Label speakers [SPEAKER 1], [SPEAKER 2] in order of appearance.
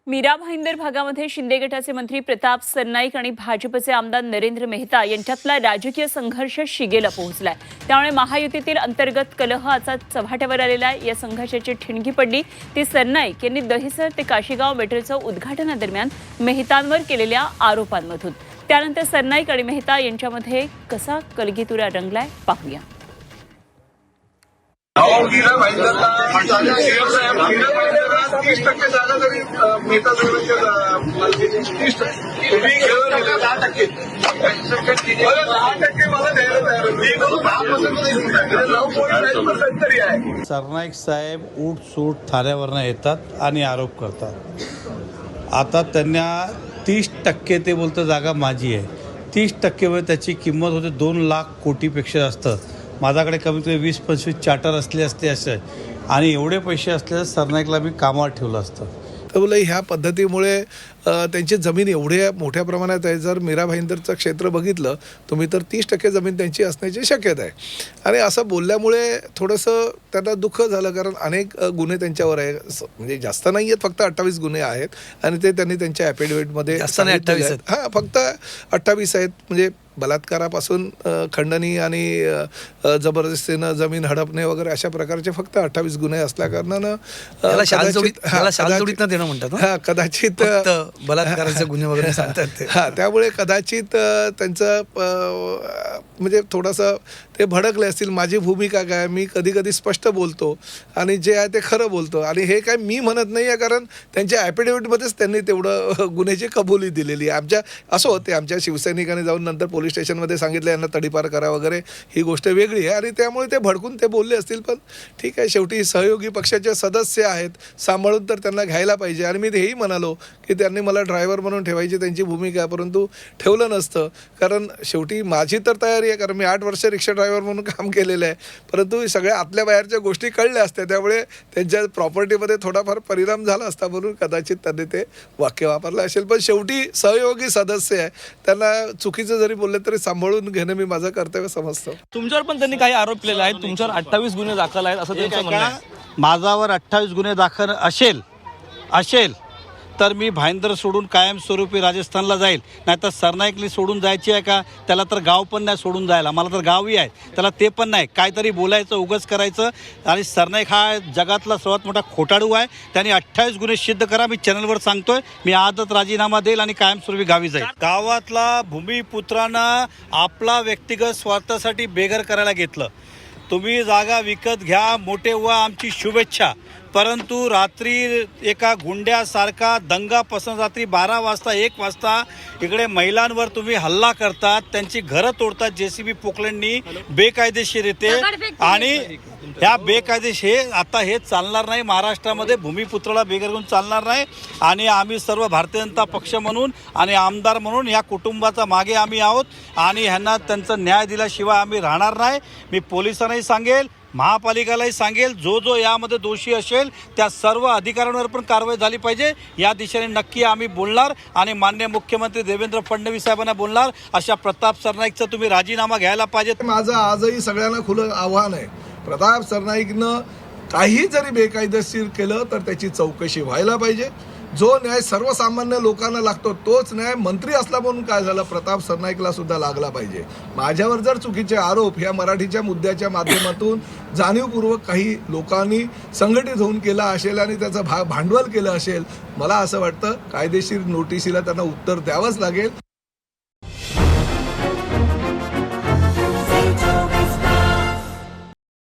[SPEAKER 1] मीरा भाईंदर भागामध्ये शिंदे गटाचे मंत्री प्रताप सरनाईक आणि भाजपचे आमदार नरेंद्र मेहता यांच्यातला राजकीय संघर्ष शिगेला पोहोचलाय। त्यामुळे महायुतीतील अंतर्गत कलह आता चव्हाट्यावर आलेला आहे। या संघर्षाची ठिणगी पडली ती सरनाईक यांनी दहिसर ते काशीगाव मेट्रोच्या उद्घाटनादरम्यान मेहतांवर केलेल्या आरोपांमधून। त्यानंतर सरनाईक आणि मेहता यांच्यामध्ये कसा कलगीतुरा रंगलाय पाहूया।
[SPEAKER 2] मीरा भाईंदरला 30% जागा तरी मेहता साहेबांच्या 30% तुम्ही घेऊन 10% मला द्यायला तयार तरी आहे।
[SPEAKER 3] सरनाईक साहेब उठ सूट थाऱ्यावरनं येतात आणि आरोप करतात। आता त्यांना 30% ते बोलतं जागा माझी आहे। 30% मध्ये त्याची किंमत होते 2 लाख कोटीपेक्षा जास्त। माझ्याकडे कमीत कमी 20-25 चार्टर असले असते असे आणि एवढे पैसे असले सरनाईकला मी कामावर ठेवलं असतं।
[SPEAKER 4] तर बोला ह्या पद्धतीमुळे त्यांची जमीन एवढ्या मोठ्या प्रमाणात आहे। जर मीरा भाईंदरचं क्षेत्र बघितलं तुम्ही तर 30% जमीन त्यांची असण्याची शक्यता आहे। आणि असं बोलल्यामुळे थोडंसं त्यांना दुःख झालं, कारण अनेक गुन्हे त्यांच्यावर आहे। म्हणजे जास्त नाही आहेत, फक्त 28 गुन्हे आहेत आणि ते त्यांनी त्यांच्या ॲफिडेव्हिटमध्ये हां फक्त 28 आहेत। म्हणजे बलात्कारापासून खंडणी आणि जबरदस्तीनं जमीन हडपणे वगैरे अशा प्रकारचे फक्त 28 गुन्हे असल्या कारणानं कदाचित
[SPEAKER 5] बलात्काराचे गुन्हे वगैरे सांगतात
[SPEAKER 4] हां त्यामुळे कदाचित त्यांचं म्हणजे थोडंसं ते भडकले असतील। माझी भूमिका काय, मी कधी कधी स्पष्ट बोलतो आणि जे आहे ते खरं बोलतो आणि हे काय मी म्हणत नाही आहे, कारण त्यांच्या ॲफिडेव्हिटमध्येच त्यांनी तेवढं गुन्ह्याची कबुली दिलेली आहे। असं होते आमच्या शिवसैनिकांनी जाऊन नंतर पोलीस स्टेशनमध्ये सांगितलं यांना तडीपार करा वगैरे, ही गोष्ट वेगळी आहे आणि त्यामुळे ते भडकून ते बोलले असतील। पण ठीक आहे, शेवटी सहयोगी पक्षाचे सदस्य आहेत, सांभाळून तर त्यांना घ्यायला पाहिजे। आणि मी हेही म्हणालो की त्यांनी मला ड्रायव्हर म्हणून ठेवायची त्यांची भूमिका आहे, परंतु ठेवलं नसतं, कारण शेवटी माझी तर तयारी आहे, कारण मी 8 वर्ष रिक्षा ड्रायव्हर म्हणून काम केलेलं आहे। परंतु सगळ्या आतल्या बाहेरच्या गोष्टी कळल्या असत्या, त्यामुळे त्यांच्या प्रॉपर्टीमध्ये थोडाफार परिणाम झाला असता म्हणून कदाचित त्यांनी ते वाक्य वापरलं असेल। पण शेवटी सहयोगी सदस्य आहे, त्यांना चुकीचं जरी बोलले तरी सांभाळून घेणं मी माझं कर्तव्य समजतो।
[SPEAKER 5] तुमच्यावर पण त्यांनी काही आरोप केलेले आहेत, तुमच्यावर 28 गुन्हे दाखल आहेत असं त्यांचं म्हणणं आहे।
[SPEAKER 3] माझ्यावर 28 गुन्हे दाखल असेल तर मी भाईंदर सोडून कायमस्वरूपी राजस्थानला जाईल, नाहीतर सरनाईकली सोडून जायची आहे का? त्याला तर गाव पण नाही सोडून जायला, मला तर गावही आहे, त्याला ते पण नाही। काहीतरी बोलायचं, उगाच करायचं। आणि सरनाईक हा जगातला सर्वात मोठा खोटाडू आहे। त्यांनी 28 गुन्हे सिद्ध करा, मी चॅनलवर सांगतोय। मी आजच राजीनामा देईल आणि कायमस्वरूपी गावी जाईल। गावातला भूमिपुत्रांना आपला व्यक्तिगत स्वार्थासाठी बेघर करायला घेतलं। तुम्ही जागा विकत घ्या, मोठे व्हा, आमची शुभेच्छा। परंतु रात्री एका गुंड्यासारखा दंगा पसंत रात्री 12 वाजता 1 वाजता इकडे महिलांवर तुम्ही हल्ला करतात, त्यांची घरं तोडतात JCB पोकलंडनी बेकायदेशीरित्या। आणि ह्या बेकायदेशीर आता हे चालणार नाही। महाराष्ट्रामध्ये भूमिपुत्राला बेघर करून चालणार नाही। आणि आम्ही सर्व भारतीय जनता पक्ष म्हणून आणि आमदार म्हणून ह्या कुटुंबाचा मागे आम्ही आहोत आणि ह्यांना त्यांचा न्याय दिल्याशिवाय आम्ही राहणार नाही। मी पोलिसांनाही सांगेल, महापालिकेलाही सांगेल, जो यामध्ये दोषी असेल त्या सर्व अधिकाऱ्यांवर पण कारवाई झाली पाहिजे, या दिशेने नक्की आम्ही बोलणार आणि माननीय मुख्यमंत्री देवेंद्र फडणवीस साहेबांना बोलणार। अशा प्रताप सरनाईकचा तुम्ही राजीनामा घ्यायला पाहिजे।
[SPEAKER 4] माझं आजही सगळ्यांना खुलं आव्हान आहे, प्रताप सरनाईकनं काही जरी बेकायदेशीर केलं तर त्याची चौकशी व्हायला पाहिजे। जो न्याय सर्वसामान्य लोकांना लागतो तोच न्याय मंत्री असला म्हणून काय झालं प्रताप सरनाईकला सुद्धा लागला पाहिजे। माझ्यावर जर चुकीचे आरोप ह्या मराठीच्या मुद्द्याच्या माध्यमातून जाणीवपूर्वक काही लोकांनी संघटित होऊन केला असेल आणि त्याचं भांडवल केलं असेल, मला असं वाटतं कायदेशीर नोटिसीला त्यांना उत्तर द्यावंच लागेल।